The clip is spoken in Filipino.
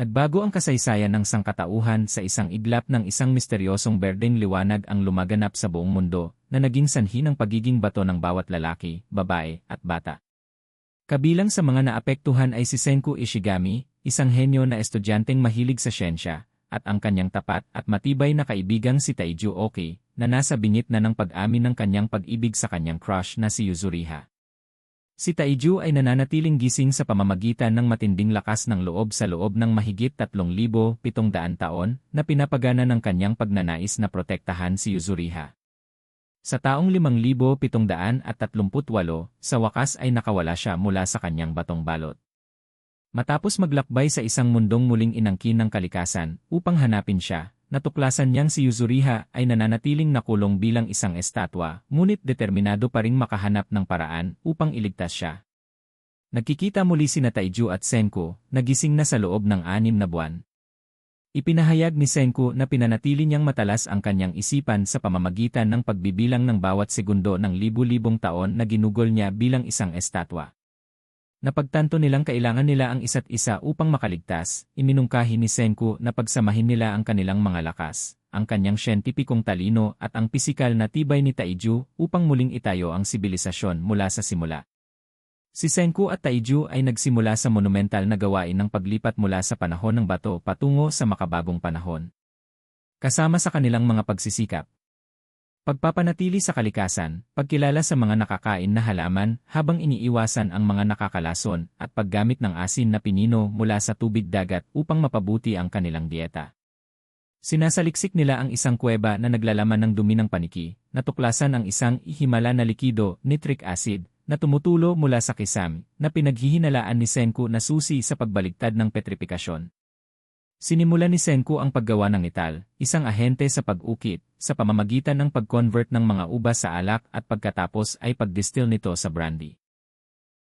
Nagbago ang kasaysayan ng sangkatauhan sa isang iglap ng isang misteryosong berdeng liwanag ang lumaganap sa buong mundo, na naging sanhi ng pagiging bato ng bawat lalaki, babae, at bata. Kabilang sa mga naapektuhan ay si Senku Ishigami, isang henyo na estudyanteng mahilig sa siyensya, at ang kanyang tapat at matibay na kaibigang si Taiju Oki, na nasa bingit na ng pag-amin ng kanyang pag-ibig sa kanyang crush na si Yuzuriha. Si Taiju ay nananatiling gising sa pamamagitan ng matinding lakas ng loob sa loob ng mahigit 3,700 taon na pinapagana ng kanyang pagnanais na protektahan si Yuzuriha. Sa taong 5,738, sa wakas ay nakawala siya mula sa kanyang batong balot. Matapos maglakbay sa isang mundong muling inangkin ng kalikasan upang hanapin siya, natuklasan niyang si Yuzuriha ay nananatiling nakulong bilang isang estatwa, ngunit determinado pa ring makahanap ng paraan upang iligtas siya. Nagkikita muli sina Taiju at Senku, nagising na sa loob ng 6 na buwan. Ipinahayag ni Senku na pinanatili niyang matalas ang kanyang isipan sa pamamagitan ng pagbibilang ng bawat segundo ng libu-libong taon na ginugol niya bilang isang estatwa. Napagtanto nilang kailangan nila ang isa't isa upang makaligtas, iminungkahi ni Senku na pagsamahin nila ang kanilang mga lakas, ang kanyang siyentipikong talino at ang pisikal na tibay ni Taiju upang muling itayo ang sibilisasyon mula sa simula. Si Senku at Taiju ay nagsimula sa monumental na gawain ng paglipat mula sa panahon ng bato patungo sa makabagong panahon. Kasama sa kanilang mga pagsisikap, pagpapanatili sa kalikasan, pagkilala sa mga nakakain na halaman habang iniiwasan ang mga nakakalason at paggamit ng asin na pinino mula sa tubig dagat upang mapabuti ang kanilang dieta. Sinasaliksik nila ang isang kuweba na naglalaman ng dumi ng paniki, natuklasan ang isang himala na likido, nitric acid, na tumutulo mula sa kisame, na pinaghihinalaan ni Senku na susi sa pagbaligtad ng petrifikasyon. Sinimulan ni Senku ang paggawa ng ital, isang ahente sa pag-ukit, sa pamamagitan ng pag-convert ng mga ubas sa alak at pagkatapos ay pag-distill nito sa brandy.